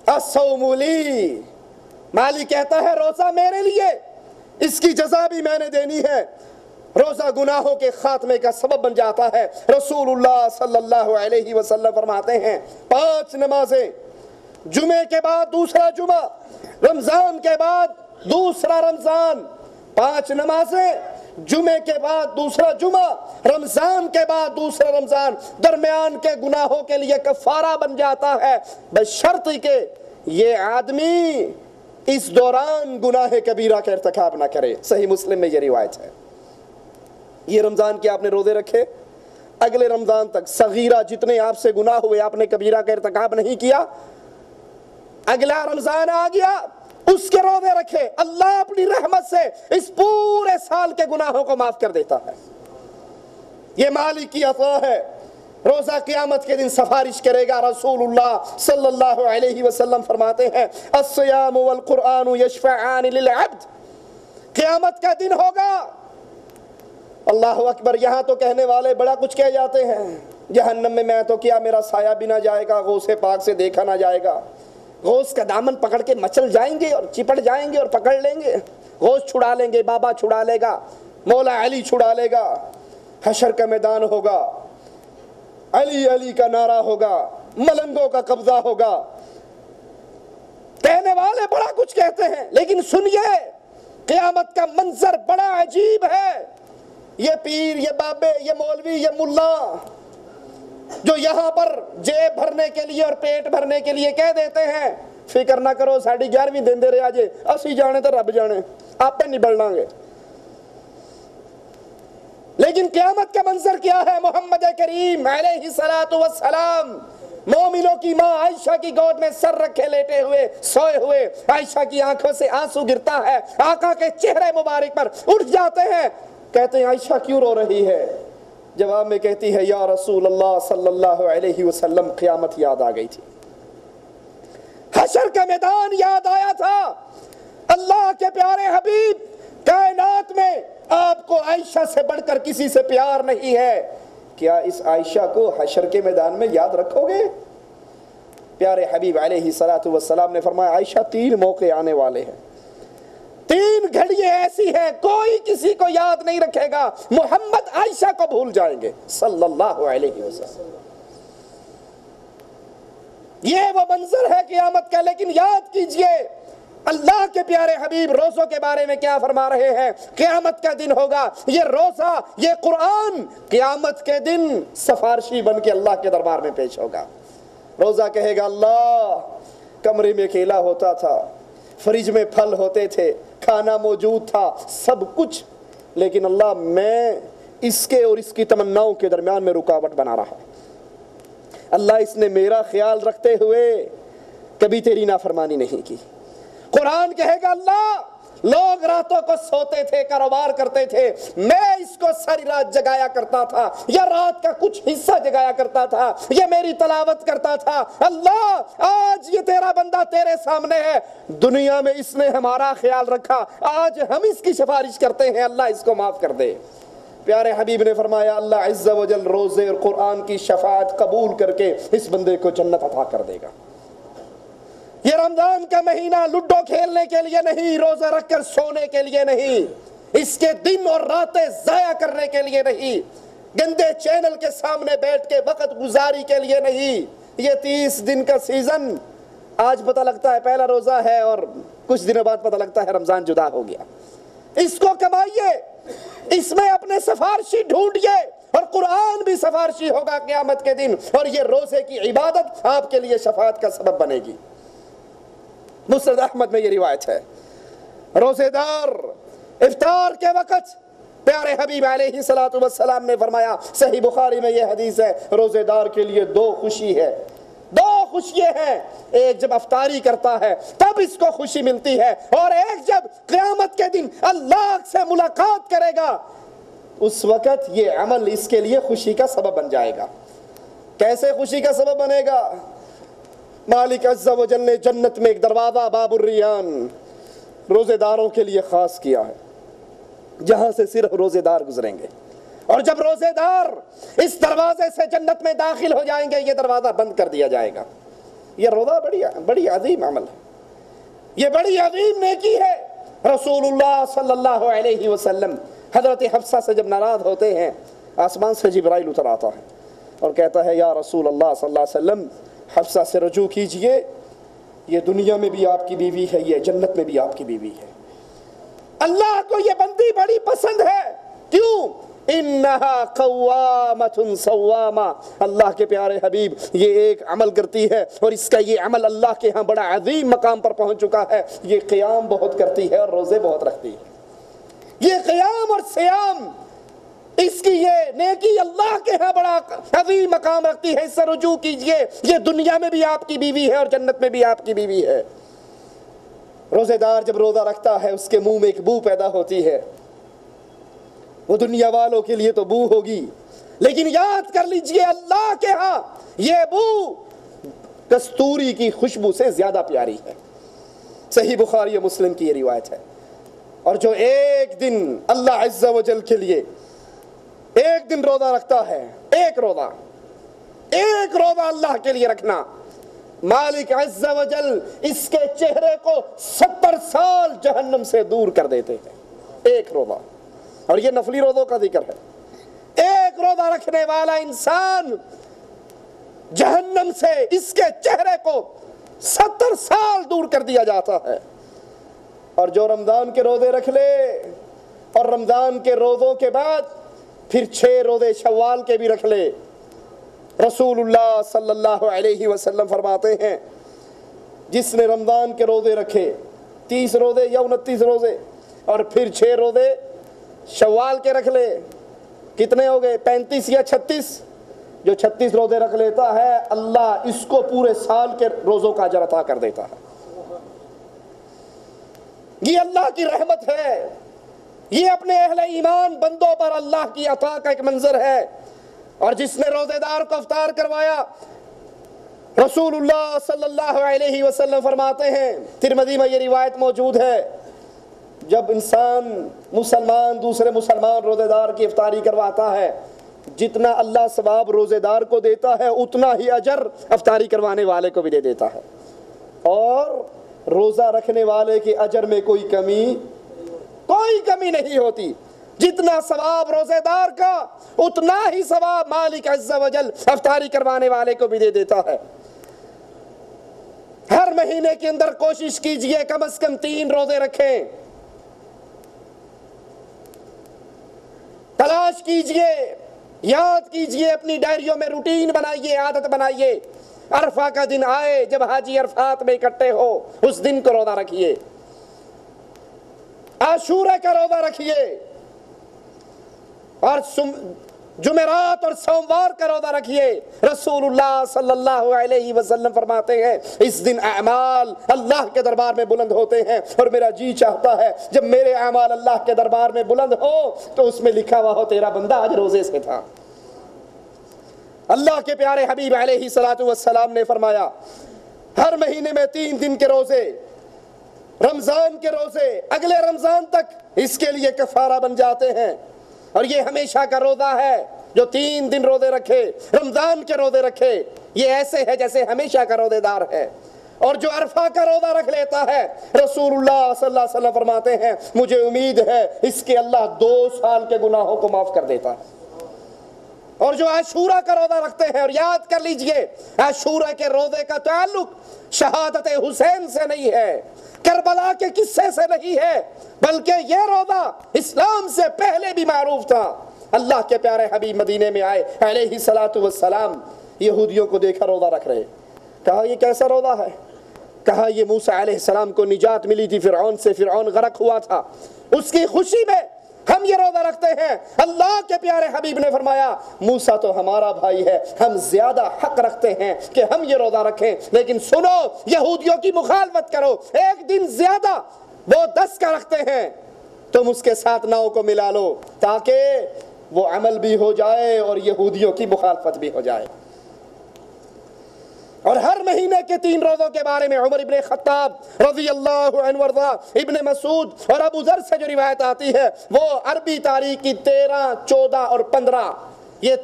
الصوم لی، مالک کہتا ہے روزہ میرے لیے، اس کی جزا بھی میں نے دینی ہے۔ روزہ گناہوں کے خاتمے کا سبب بن جاتا ہے۔ رسول اللہ صلی اللہ علیہ وسلم فرماتے ہیں 5 نمازیں، جمعے کے بعد دوسرا جمعہ، رمضان کے بعد دوسرا رمضان، 5 نمازیں، جمعے کے بعد دوسرا جمعہ، رمضان کے بعد دوسرا رمضان، درمیان کے گناہوں کے لیے کفارہ بن جاتا ہے، بشرط کہ یہ آدمی اس دوران گناہ کبیرہ کا ارتکاب نہ کرے۔ صحیح مسلم میں یہ روایت ہے۔ یہ رمضان کے آپ نے روزے رکھے، اگلے رمضان تک صغیرہ جتنے آپ سے گناہ ہوئے آپ نے کبیرہ کا ارتکاب نہیں کیا، اگلا رمضان آ گیا اس کے روزے رکھے، اللہ اپنی رحمت سے اس پورے سال کے گناہوں کو معاف کر دیتا ہے۔ یہ مالک کی عطا ہے۔ روزہ قیامت کے دن سفارش کرے گا۔ رسول اللہ صلی اللہ علیہ وسلم فرماتے ہیں الصیام والقرآن یشفعان للعبد، قیامت کا دن ہوگا، اللہ اکبر، یہاں تو کہنے والے بڑا کچھ کہہ جاتے ہیں، جہنم میں تو کیا میرا سایہ بھی نہ جائے گا، غوث پاک سے دیکھا نہ جائے گا، غوث کا دامن پکڑ کے مچل جائیں گے اور چپٹ جائیں گے اور پکڑ لیں گے، غوث چھڑا لیں گے، بابا چھڑا لے گا، مولا علی چھڑا لے گا، حشر کا میدان ہوگا، علی علی کا نعرہ ہوگا، ملنگوں کا قبضہ ہوگا۔ کہنے والے بڑا کچھ کہتے ہیں، لیکن سنیے قیامت کا منظر بڑا عجیب ہے۔ یہ پیر، یہ بابے، یہ مولوی، یہ ملا جو یہاں پر جیب بھرنے کے لیے اور پیٹ بھرنے کے لیے کہہ دیتے ہیں فکر نہ کرو ساڑھی 11ویں دن دے رہے آجے، اسی جانے تو رب جانے، آپ پہ نہیں بڑھنا گے۔ لیکن قیامت کا منظر کیا ہے؟ محمد کریم علیہ السلام مومنوں کی ماں عائشہ کی گود میں سر رکھے لیٹے ہوئے سوئے ہوئے، عائشہ کی آنکھوں سے آنسو گرتا ہے، آقا کے چہرے مبارک پر اٹھ جاتے ہیں، کہتے ہیں عائشہ کیوں رو رہی ہے؟ جواب میں کہتی ہے یا رسول اللہ صلی اللہ علیہ وسلم قیامت یاد آ گئی تھی، حشر کا میدان یاد آیا تھا، اللہ کے پیارے حبیب کائنات میں آپ کو عائشہ سے بڑھ کر کسی سے پیار نہیں ہے، کیا اس عائشہ کو حشر کے میدان میں یاد رکھو گے؟ پیارے حبیب علیہ السلام نے فرمایا عائشہ 3 موقع آنے والے ہیں، 3 گھڑیاں ایسی ہیں کوئی کسی کو یاد نہیں رکھے گا، محمد عائشہ کو بھول جائیں گے صلی اللہ علیہ وسلم۔ یہ وہ منظر ہے قیامت کا، لیکن یاد کیجئے اللہ کے پیارے حبیب روزوں کے بارے میں کیا فرما رہے ہیں؟ قیامت کا دن ہوگا، یہ روزہ، یہ قرآن قیامت کے دن سفارشی بن کے اللہ کے دربار میں پیش ہوگا۔ روزہ کہے گا اللہ کمرے میں کیلا ہوتا تھا، فریج میں پھل ہوتے تھے، کھانا موجود تھا، سب کچھ، لیکن اللہ میں اس کے اور اس کی تمناؤں کے درمیان میں رکاوٹ بنا رہا، اللہ اس نے میرا خیال رکھتے ہوئے کبھی تیری نافرمانی نہیں کی۔ قرآن کہے گا اللہ لوگ راتوں کو سوتے تھے، کاروبار کرتے تھے، میں اس کو ساری رات جگایا کرتا تھا، یا رات کا کچھ حصہ جگایا کرتا تھا، یہ میری تلاوت کرتا تھا، اللہ آج یہ تیرا بندہ تیرے سامنے ہے، دنیا میں اس نے ہمارا خیال رکھا، آج ہم اس کی سفارش کرتے ہیں، اللہ اس کو معاف کر دے۔ پیارے حبیب نے فرمایا اللہ عز و جل روزے اور قرآن کی شفاعت قبول کر کے اس بندے کو جنت عطا کر دے گا۔ یہ رمضان کا مہینہ لڈو کھیلنے کے لیے نہیں، روزہ رکھ کر سونے کے لیے نہیں، اس کے دن اور راتیں ضائع کرنے کے لیے نہیں، گندے چینل کے سامنے بیٹھ کے وقت گزاری کے لیے نہیں، یہ 30 دن کا سیزن آج پتہ لگتا ہے پہلا روزہ ہے اور کچھ دنوں بعد پتہ لگتا ہے رمضان جدا ہو گیا، اس کو کمائیے، اس میں اپنے سفارشی ڈھونڈیے، اور قرآن بھی سفارشی ہوگا قیامت کے دن، اور یہ روزے کی عبادت آپ کے لیے شفاعت کا سبب بنے گی۔ مسند احمد میں یہ روایت ہے، روزے دار افطار کے وقت پیارے حبیب علیہ السلام نے فرمایا، صحیح بخاری میں یہ حدیث ہے، روزے دار کے لیے 2 خوشی ہے، 2 خوشیاں ہیں، ایک جب افطاری کرتا ہے تب اس کو خوشی ملتی ہے، اور ایک جب قیامت کے دن اللہ سے ملاقات کرے گا اس وقت یہ عمل اس کے لیے خوشی کا سبب بن جائے گا۔ کیسے خوشی کا سبب بنے گا؟ مالک عز و جل نے جنت میں ایک دروازہ باب الریان روزے داروں کے لیے خاص کیا ہے، جہاں سے صرف روزے دار گزریں گے، اور جب روزے دار اس دروازے سے جنت میں داخل ہو جائیں گے یہ دروازہ بند کر دیا جائے گا، یہ روزہ بڑی عظیم عمل ہے، یہ بڑی عظیم نیکی ہے۔ رسول اللہ صلی اللہ علیہ وسلم حضرت حفصہ سے جب ناراض ہوتے ہیں، آسمان سے جبرائیل اتر آتا ہے اور کہتا ہے یا رسول اللہ صلی اللہ علیہ وسلم حفصہ سے رجوع کیجئے، یہ دنیا میں بھی آپ کی بیوی ہے، یہ جنت میں بھی آپ کی بیوی ہے۔ اللہ کو یہ بندی بڑی پسند ہے، کیوں؟ انہا قوامۃ صوامہ، اللہ کے پیارے حبیب یہ ایک عمل کرتی ہے اور اس کا یہ عمل اللہ کے ہاں بڑا عظیم مقام پر پہنچ چکا ہے۔ یہ قیام بہت کرتی ہے اور روزے بہت رکھتی ہے۔ یہ قیام اور صیام، اس کی یہ نیکی اللہ کے ہاں بڑا عظیم مقام رکھتی ہے۔ اس سے رجوع کیجئے، یہ دنیا میں بھی آپ کی بیوی ہے اور جنت میں بھی آپ کی بیوی ہے۔ روزے دار جب روزہ رکھتا ہے اس کے منہ میں ایک بو پیدا ہوتی ہے، وہ دنیا والوں کے لیے تو بو ہوگی، لیکن یاد کر لیجئے اللہ کے ہاں یہ بو کستوری کی خوشبو سے زیادہ پیاری ہے۔ صحیح بخاری و مسلم کی یہ روایت ہے۔ اور جو ایک دن اللہ عز و جل کے لیے ایک دن روزہ رکھتا ہے، ایک روزہ اللہ کے لیے رکھنا، مالک عز و جل اس کے چہرے کو 70 سال جہنم سے دور کر دیتے ہیں۔ ایک روزہ، اور یہ نفلی روزوں کا ذکر ہے۔ ایک روزہ رکھنے والا انسان جہنم سے اس کے چہرے کو 70 سال دور کر دیا جاتا ہے۔ اور جو رمضان کے روزے رکھ لے اور رمضان کے روزوں کے بعد پھر 6 روزے شوال کے بھی رکھ لے، رسول اللہ صلی اللہ علیہ وسلم فرماتے ہیں جس نے رمضان کے روزے رکھے 30 روزے یا 29 روزے اور پھر 6 روزے شوال کے رکھ لے، کتنے ہو گئے؟ 35 یا 36۔ جو 36 روزے رکھ لیتا ہے اللہ اس کو پورے سال کے روزوں کا اجر عطا کر دیتا ہے۔ یہ اللہ کی رحمت ہے، یہ اپنے اہل ایمان بندوں پر اللہ کی عطا کا ایک منظر ہے۔ اور جس نے روزے دار کو افطار کروایا، رسول اللہ صلی اللہ علیہ وسلم فرماتے ہیں، ترمذی میں یہ روایت موجود ہے، جب انسان مسلمان دوسرے مسلمان روزے دار کی افطاری کرواتا ہے، جتنا اللہ ثواب روزے دار کو دیتا ہے اتنا ہی اجر افطاری کروانے والے کو بھی دے دیتا ہے، اور روزہ رکھنے والے کے اجر میں کوئی کمی نہیں ہوتی۔ جتنا ثواب روزے دار کا اتنا ہی ثواب مالک عز و جل افطاری کروانے والے کو بھی دے دیتا ہے۔ ہر مہینے کے اندر کوشش کیجئے کم از کم 3 روزے رکھیں، تلاش کیجئے، یاد کیجئے، اپنی ڈائریوں میں روٹین بنائیے، عادت بنائیے۔ عرفہ کا دن آئے جب حاجی عرفات میں اکٹھے ہو اس دن کو روزہ رکھیے، عاشورہ کا روزہ رکھیے، اور جمعرات اور سوموار کا روزہ رکھیے۔ رسول اللہ صلی اللہ علیہ وسلم فرماتے ہیں اس دن اعمال اللہ کے دربار میں بلند ہوتے ہیں، اور میرا جی چاہتا ہے جب میرے اعمال اللہ کے دربار میں بلند ہو تو اس میں لکھا ہوا ہو تیرا بندہ آج روزے سے تھا۔ اللہ کے پیارے حبیب علیہ الصلوۃ والسلام نے فرمایا ہر مہینے میں 3 دن کے روزے، رمضان کے روزے اگلے رمضان تک اس کے لیے کفارہ بن جاتے ہیں۔ اور یہ ہمیشہ کا روزہ ہے، جو 3 دن روزے رکھے، رمضان کے روزے رکھے، یہ ایسے ہے جیسے ہمیشہ کا روزے دار ہے۔ اور جو عرفہ کا روزہ رکھ لیتا ہے، رسول اللہ صلی اللہ علیہ وسلم فرماتے ہیں مجھے امید ہے اس کے اللہ 2 سال کے گناہوں کو معاف کر دیتا ہے۔ اور جو عاشورہ کا روزہ رکھتے ہیں، اور یاد کر لیجئے عاشورہ کے روزے کا تعلق شہادت حسین سے نہیں ہے، کربلا کے قصے سے نہیں ہے، بلکہ یہ روزہ اسلام سے پہلے بھی معروف تھا۔ اللہ کے پیارے حبیب مدینے میں آئے علیہ الصلوۃ والسلام، یہودیوں کو دیکھا روزہ رکھ رہے، کہا یہ کیسا روزہ ہے؟ کہا یہ موسیٰ علیہ السلام کو نجات ملی تھی فرعون سے، فرعون غرق ہوا تھا، اس کی خوشی میں ہم یہ روزہ رکھتے ہیں۔ اللہ کے پیارے حبیب نے فرمایا موسیٰ تو ہمارا بھائی ہے، ہم زیادہ حق رکھتے ہیں کہ ہم یہ روزہ رکھیں، لیکن سنو یہودیوں کی مخالفت کرو، ایک دن زیادہ وہ 10 کا رکھتے ہیں، تم اس کے ساتھ 9 کو ملا لو تاکہ وہ عمل بھی ہو جائے اور یہودیوں کی مخالفت بھی ہو جائے۔ اور ہر مہینے کے 3 روزوں کے بارے میں عمر ابن خطاب رضی اللہ عنہ وارضا، ابن مسعود اور ابو ذر سے جو روایت آتی ہے وہ عربی تاریخ کی 13، 14 اور 15 یہ